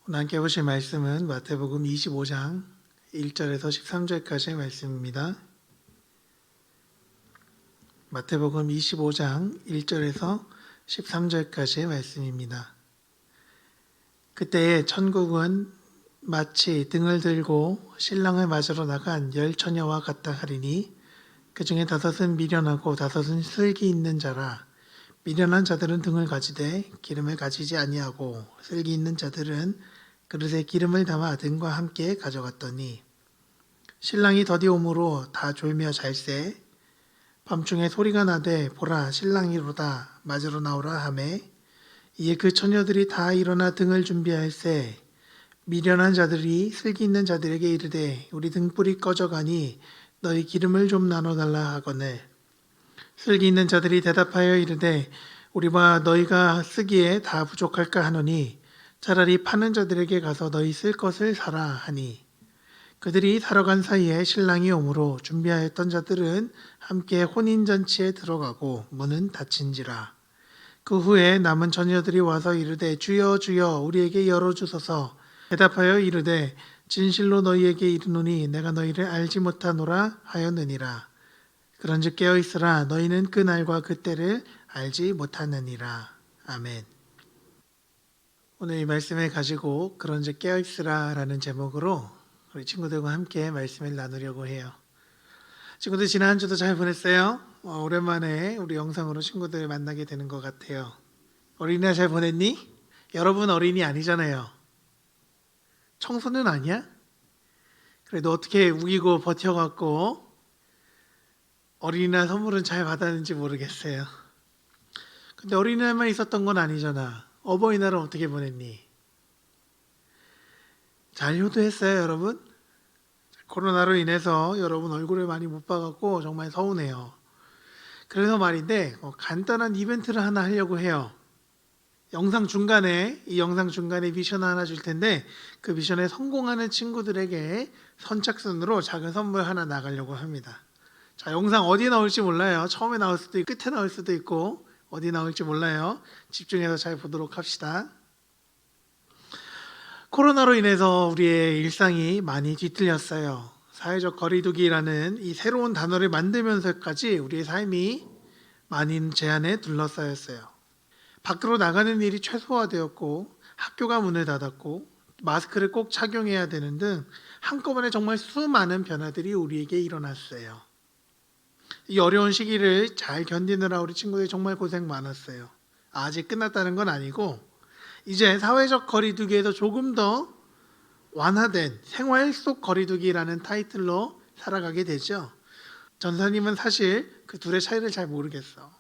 오늘 함께 보실 말씀은 마태복음 25장 1절에서 13절까지의 말씀입니다. 마태복음 25장 1절에서 13절까지의 말씀입니다. 그때에 천국은 마치 등을 들고 신랑을 맞으러 나간 10처녀와 같다 하리니 그 중에 5은 미련하고 5은 슬기 있는 자라. 미련한 자들은 등을 가지되 기름을 가지지 아니하고 슬기 있는 자들은 그릇에 기름을 담아 등과 함께 가져갔더니 신랑이 더디 오므로 다 졸며 잘세. 밤중에 소리가 나되 보라 신랑이로다 맞으러 나오라 하매 이에 그 처녀들이 다 일어나 등을 준비할세. 미련한 자들이 슬기 있는 자들에게 이르되 우리 등불이 꺼져가니 너희 기름을 좀 나눠달라 하거늘 슬기 있는 자들이 대답하여 이르되 우리와 너희가 쓰기에 다 부족할까 하노니 차라리 파는 자들에게 가서 너희 쓸 것을 사라 하니 그들이 사러 간 사이에 신랑이 오므로 준비하였던 자들은 함께 혼인잔치에 들어가고 문은 닫힌지라. 그 후에 남은 처녀들이 와서 이르되 주여 주여 우리에게 열어주소서. 대답하여 이르되 진실로 너희에게 이르노니 내가 너희를 알지 못하노라 하였느니라. 그런즉 깨어있으라 너희는 그 날과 그 때를 알지 못하느니라. 아멘. 오늘 이 말씀을 가지고 그런즉 깨어있으라 라는 제목으로 우리 친구들과 함께 말씀을 나누려고 해요. 친구들 지난 한 주도 잘 보냈어요? 오랜만에 우리 영상으로 친구들 만나게 되는 것 같아요. 어린이날 잘 보냈니? 여러분 어린이 아니잖아요. 청소는 아니야? 그래도 어떻게 우기고 버텨갖고 어린이날 선물은 잘 받았는지 모르겠어요. 근데 어린이날만 있었던 건 아니잖아. 어버이날은 어떻게 보냈니? 잘 효도했어요, 여러분? 코로나로 인해서 여러분 얼굴을 많이 못 봐갖고 정말 서운해요. 그래서 말인데 간단한 이벤트를 하나 하려고 해요. 이 영상 중간에 미션 하나 줄 텐데 그 미션에 성공하는 친구들에게 선착순으로 작은 선물 하나 나가려고 합니다. 자, 영상 어디 나올지 몰라요. 처음에 나올 수도 있고 끝에 나올 수도 있고 어디 나올지 몰라요. 집중해서 잘 보도록 합시다. 코로나로 인해서 우리의 일상이 많이 뒤틀렸어요. 사회적 거리두기라는 이 새로운 단어를 만들면서까지 우리의 삶이 많은 제한에 둘러싸였어요. 밖으로 나가는 일이 최소화되었고 학교가 문을 닫았고 마스크를 꼭 착용해야 되는 등 한꺼번에 정말 수많은 변화들이 우리에게 일어났어요. 이 어려운 시기를 잘 견디느라 우리 친구들이 정말 고생 많았어요. 아직 끝났다는 건 아니고 이제 사회적 거리두기에서 조금 더 완화된 생활 속 거리두기라는 타이틀로 살아가게 되죠. 전사님은 사실 그 둘의 차이를 잘 모르겠어.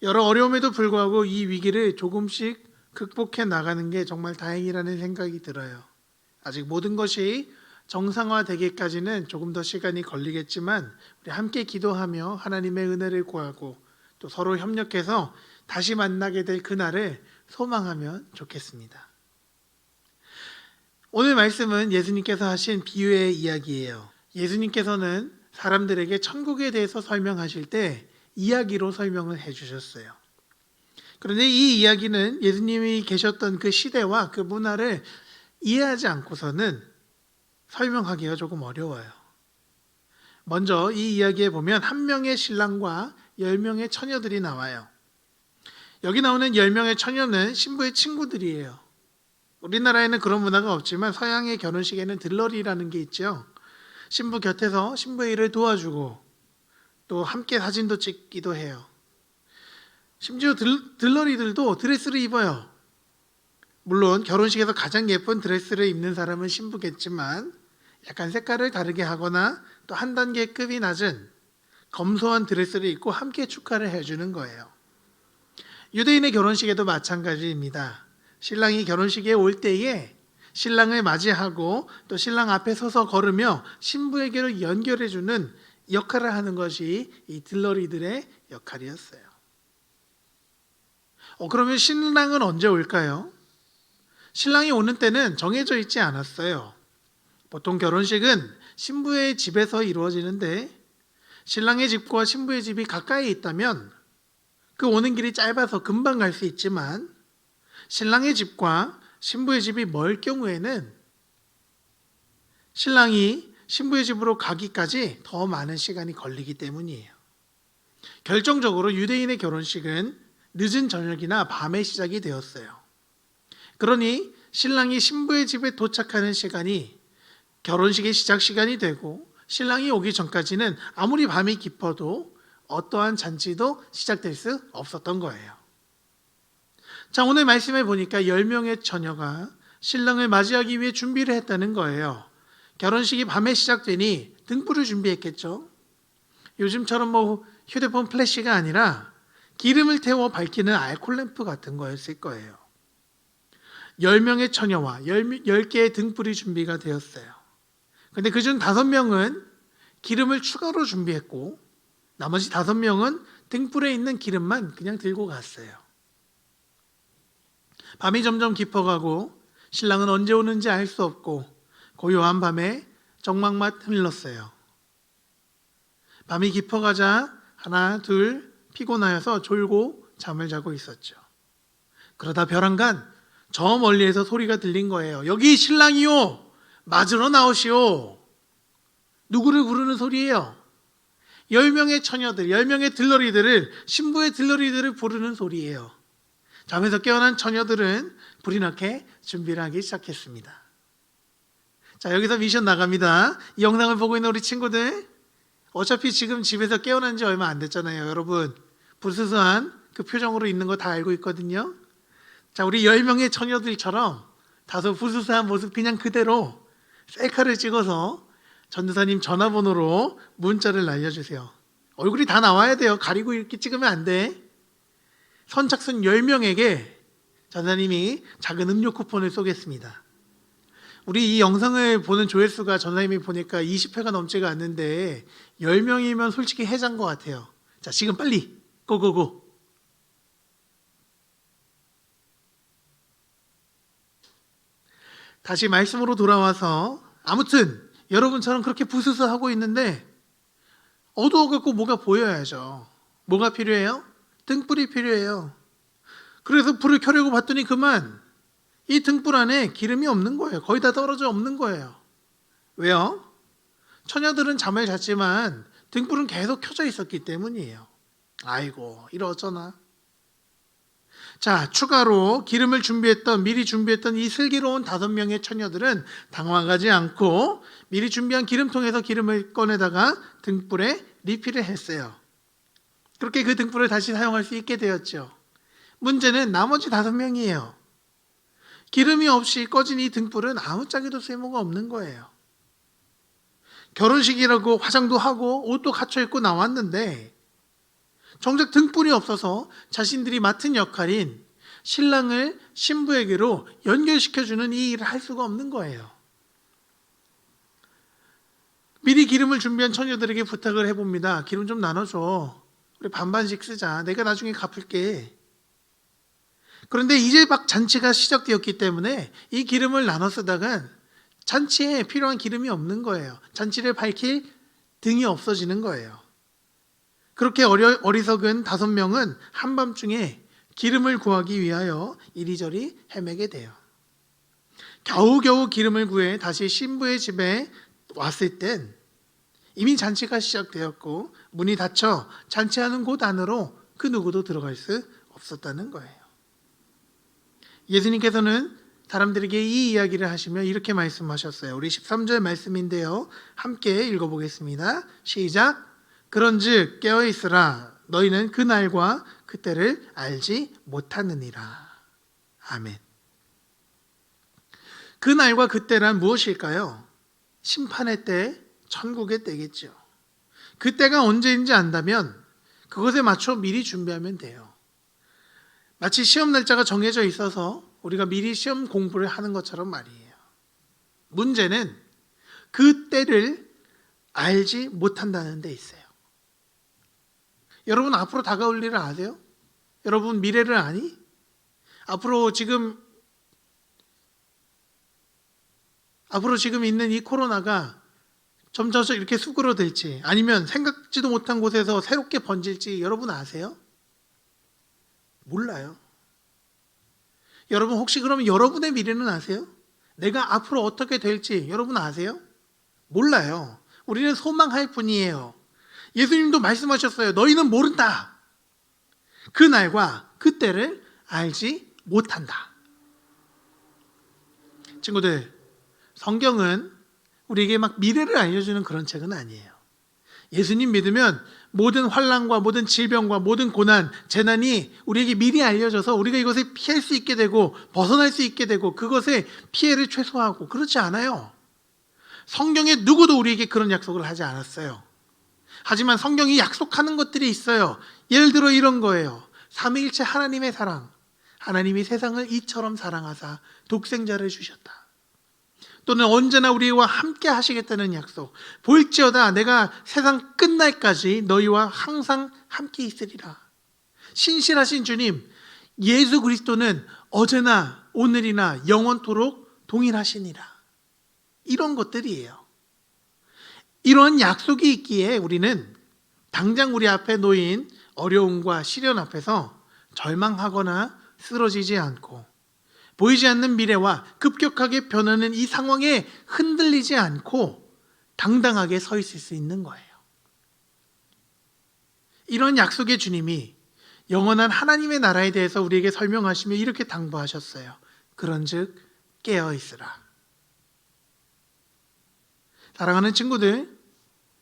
여러 어려움에도 불구하고 이 위기를 조금씩 극복해 나가는 게 정말 다행이라는 생각이 들어요. 아직 모든 것이 정상화되기까지는 조금 더 시간이 걸리겠지만 우리 함께 기도하며 하나님의 은혜를 구하고 또 서로 협력해서 다시 만나게 될 그날을 소망하면 좋겠습니다. 오늘 말씀은 예수님께서 하신 비유의 이야기예요. 예수님께서는 사람들에게 천국에 대해서 설명하실 때 이야기로 설명을 해주셨어요. 그런데 이 이야기는 예수님이 계셨던 그 시대와 그 문화를 이해하지 않고서는 설명하기가 조금 어려워요. 먼저 이 이야기에 보면 한 명의 신랑과 10명의 처녀들이 나와요. 여기 나오는 10명의 처녀는 신부의 친구들이에요. 우리나라에는 그런 문화가 없지만 서양의 결혼식에는 들러리라는 게 있죠. 신부 곁에서 신부의 일을 도와주고 또 함께 사진도 찍기도 해요. 심지어 들러리들도 드레스를 입어요. 물론 결혼식에서 가장 예쁜 드레스를 입는 사람은 신부겠지만 약간 색깔을 다르게 하거나 또 한 단계 급이 낮은 검소한 드레스를 입고 함께 축하를 해주는 거예요. 유대인의 결혼식에도 마찬가지입니다. 신랑이 결혼식에 올 때에 신랑을 맞이하고 또 신랑 앞에 서서 걸으며 신부에게로 연결해주는 역할을 하는 것이 이 들러리들의 역할이었어요. 그러면 신랑은 언제 올까요? 신랑이 오는 때는 정해져 있지 않았어요. 보통 결혼식은 신부의 집에서 이루어지는데 신랑의 집과 신부의 집이 가까이 있다면 그 오는 길이 짧아서 금방 갈 수 있지만 신랑의 집과 신부의 집이 멀 경우에는 신랑이 신부의 집으로 가기까지 더 많은 시간이 걸리기 때문이에요. 결정적으로 유대인의 결혼식은 늦은 저녁이나 밤에 시작이 되었어요. 그러니 신랑이 신부의 집에 도착하는 시간이 결혼식의 시작 시간이 되고 신랑이 오기 전까지는 아무리 밤이 깊어도 어떠한 잔치도 시작될 수 없었던 거예요. 자, 오늘 말씀에 보니까 10명의 처녀가 신랑을 맞이하기 위해 준비를 했다는 거예요. 결혼식이 밤에 시작되니 등불을 준비했겠죠. 요즘처럼 휴대폰 플래시가 아니라 기름을 태워 밝히는 알콜 램프 같은 거였을 거예요. 10명의 처녀와 10개의 등불이 준비가 되었어요. 근데 그중 5명은 기름을 추가로 준비했고 나머지 5명은 등불에 있는 기름만 그냥 들고 갔어요. 밤이 점점 깊어가고 신랑은 언제 오는지 알 수 없고 고요한 밤에 정막만 흘렀어요. 밤이 깊어가자 하나 둘 피곤하여서 졸고 잠을 자고 있었죠. 그러다 벼랑간 저 멀리에서 소리가 들린 거예요. 여기 신랑이요, 맞으러 나오시오. 누구를 부르는 소리예요? 10명의 처녀들, 10명의 들러리들을, 신부의 들러리들을 부르는 소리예요. 잠에서 깨어난 처녀들은 불이 나게 준비를 하기 시작했습니다. 자, 여기서 미션 나갑니다. 이 영상을 보고 있는 우리 친구들, 어차피 지금 집에서 깨어난 지 얼마 안 됐잖아요. 여러분, 부스스한 그 표정으로 있는 거 다 알고 있거든요. 자, 우리 10명의 처녀들처럼 다소 부스스한 모습 그냥 그대로 셀카를 찍어서 전도사님 전화번호로 문자를 날려주세요. 얼굴이 다 나와야 돼요. 가리고 이렇게 찍으면 안 돼. 선착순 10명에게 전도사님이 작은 음료 쿠폰을 쏘겠습니다. 우리 이 영상을 보는 조회수가 전도사님이 보니까 20회가 넘지가 않는데 10명이면 솔직히 해자인 것 같아요. 자, 지금 빨리 고고고. 다시 말씀으로 돌아와서 아무튼 여러분처럼 그렇게 부스스하고 있는데 어두워갖고 뭐가 보여야죠. 뭐가 필요해요? 등불이 필요해요. 그래서 불을 켜려고 봤더니 그만 이 등불 안에 기름이 없는 거예요. 거의 다 떨어져 없는 거예요. 왜요? 처녀들은 잠을 잤지만 등불은 계속 켜져 있었기 때문이에요. 아이고, 이러저나. 자, 추가로 기름을 미리 준비했던 이 슬기로운 5명의 처녀들은 당황하지 않고 미리 준비한 기름통에서 기름을 꺼내다가 등불에 리필을 했어요. 그렇게 그 등불을 다시 사용할 수 있게 되었죠. 문제는 나머지 5명이에요. 기름이 없이 꺼진 이 등불은 아무짝에도 쓸모가 없는 거예요. 결혼식이라고 화장도 하고 옷도 갖춰 입고 나왔는데 정작 등불이 없어서 자신들이 맡은 역할인 신랑을 신부에게로 연결시켜주는 이 일을 할 수가 없는 거예요. 미리 기름을 준비한 처녀들에게 부탁을 해봅니다. 기름 좀 나눠줘. 우리 반반씩 쓰자. 내가 나중에 갚을게. 그런데 이제 막 잔치가 시작되었기 때문에 이 기름을 나눠 쓰다간 잔치에 필요한 기름이 없는 거예요. 잔치를 밝힐 등이 없어지는 거예요. 그렇게 어리석은 5명은 한밤중에 기름을 구하기 위하여 이리저리 헤매게 돼요. 겨우겨우 기름을 구해 다시 신부의 집에 왔을 땐 이미 잔치가 시작되었고 문이 닫혀 잔치하는 곳 안으로 그 누구도 들어갈 수 없었다는 거예요. 예수님께서는 사람들에게 이 이야기를 하시며 이렇게 말씀하셨어요. 우리 13절 말씀인데요. 함께 읽어보겠습니다. 시작. 그런즉 깨어있으라. 너희는 그 날과 그 때를 알지 못하느니라. 아멘. 그 날과 그 때란 무엇일까요? 심판의 때, 천국의 때겠죠. 그 때가 언제인지 안다면 그것에 맞춰 미리 준비하면 돼요. 마치 시험 날짜가 정해져 있어서 우리가 미리 시험 공부를 하는 것처럼 말이에요. 문제는 그 때를 알지 못한다는 데 있어요. 여러분 앞으로 다가올 일을 아세요? 여러분 미래를 아니? 앞으로 지금 있는 이 코로나가 점점 이렇게 수그러들지 아니면 생각지도 못한 곳에서 새롭게 번질지 여러분 아세요? 몰라요. 여러분 혹시 그러면 여러분의 미래는 아세요? 내가 앞으로 어떻게 될지 여러분 아세요? 몰라요. 우리는 소망할 뿐이에요. 예수님도 말씀하셨어요. 너희는 모른다. 그 날과 그 때를 알지 못한다. 친구들, 성경은 우리에게 막 미래를 알려주는 그런 책은 아니에요. 예수님 믿으면 모든 환난과 모든 질병과 모든 고난, 재난이 우리에게 미리 알려져서 우리가 이것을 피할 수 있게 되고 벗어날 수 있게 되고 그것의 피해를 최소화하고, 그렇지 않아요. 성경에 누구도 우리에게 그런 약속을 하지 않았어요. 하지만 성경이 약속하는 것들이 있어요. 예를 들어 이런 거예요. 삼위일체 하나님의 사랑. 하나님이 세상을 이처럼 사랑하사 독생자를 주셨다. 또는 언제나 우리와 함께 하시겠다는 약속. 볼지어다 내가 세상 끝날까지 너희와 항상 함께 있으리라. 신실하신 주님, 예수 그리스도는 어제나 오늘이나 영원토록 동일하시니라. 이런 것들이에요. 이런 약속이 있기에 우리는 당장 우리 앞에 놓인 어려움과 시련 앞에서 절망하거나 쓰러지지 않고, 보이지 않는 미래와 급격하게 변하는 이 상황에 흔들리지 않고 당당하게 서 있을 수 있는 거예요. 이런 약속의 주님이 영원한 하나님의 나라에 대해서 우리에게 설명하시며 이렇게 당부하셨어요. 그런즉 깨어 있으라. 사랑하는 친구들,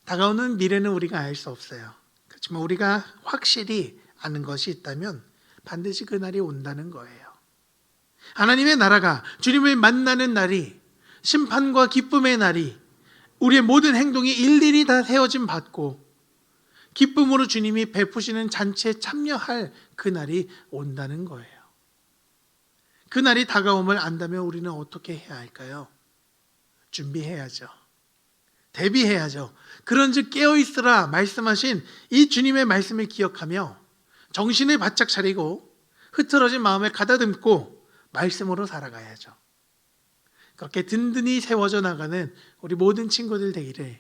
다가오는 미래는 우리가 알 수 없어요. 그렇지만 우리가 확실히 아는 것이 있다면 반드시 그 날이 온다는 거예요. 하나님의 나라가, 주님을 만나는 날이, 심판과 기쁨의 날이, 우리의 모든 행동이 일일이 다 세워짐 받고 기쁨으로 주님이 베푸시는 잔치에 참여할 그 날이 온다는 거예요. 그 날이 다가옴을 안다면 우리는 어떻게 해야 할까요? 준비해야죠. 대비해야죠. 그런즉 깨어있으라 말씀하신 이 주님의 말씀을 기억하며 정신을 바짝 차리고 흐트러진 마음에 가다듬고 말씀으로 살아가야죠. 그렇게 든든히 세워져 나가는 우리 모든 친구들 되기를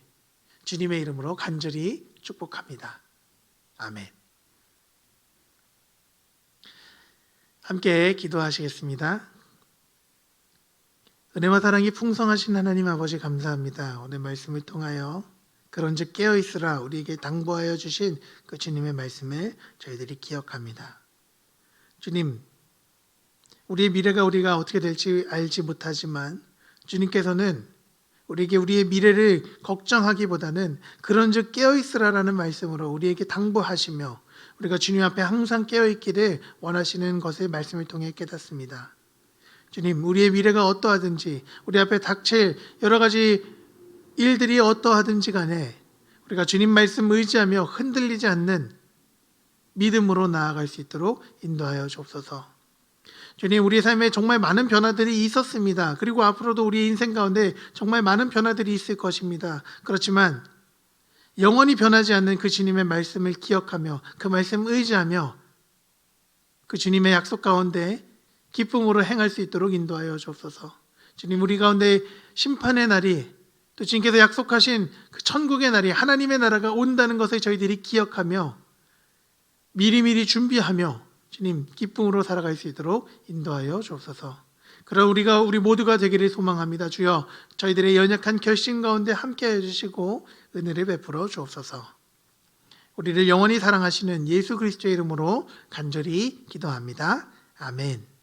주님의 이름으로 간절히 축복합니다. 아멘. 함께 기도하시겠습니다. 은혜와 사랑이 풍성하신 하나님 아버지 감사합니다. 오늘 말씀을 통하여 그런즉 깨어있으라 우리에게 당부하여 주신 그 주님의 말씀을 저희들이 기억합니다. 주님, 우리의 미래가 우리가 어떻게 될지 알지 못하지만 주님께서는 우리에게 우리의 미래를 걱정하기보다는 그런즉 깨어있으라라는 말씀으로 우리에게 당부하시며 우리가 주님 앞에 항상 깨어있기를 원하시는 것을 말씀을 통해 깨닫습니다. 주님, 우리의 미래가 어떠하든지 우리 앞에 닥칠 여러 가지 일들이 어떠하든지 간에 우리가 주님 말씀 의지하며 흔들리지 않는 믿음으로 나아갈 수 있도록 인도하여 주옵소서. 주님, 우리 삶에 정말 많은 변화들이 있었습니다. 그리고 앞으로도 우리 인생 가운데 정말 많은 변화들이 있을 것입니다. 그렇지만 영원히 변하지 않는 그 주님의 말씀을 기억하며 그 말씀 의지하며 그 주님의 약속 가운데 기쁨으로 행할 수 있도록 인도하여 주옵소서. 주님, 우리 가운데 심판의 날이, 또 주님께서 약속하신 그 천국의 날이, 하나님의 나라가 온다는 것을 저희들이 기억하며 미리미리 준비하며 주님 기쁨으로 살아갈 수 있도록 인도하여 주옵소서. 그럼 우리 모두가 되기를 소망합니다. 주여, 저희들의 연약한 결심 가운데 함께해 주시고 은혜를 베풀어 주옵소서. 우리를 영원히 사랑하시는 예수 그리스도의 이름으로 간절히 기도합니다. 아멘.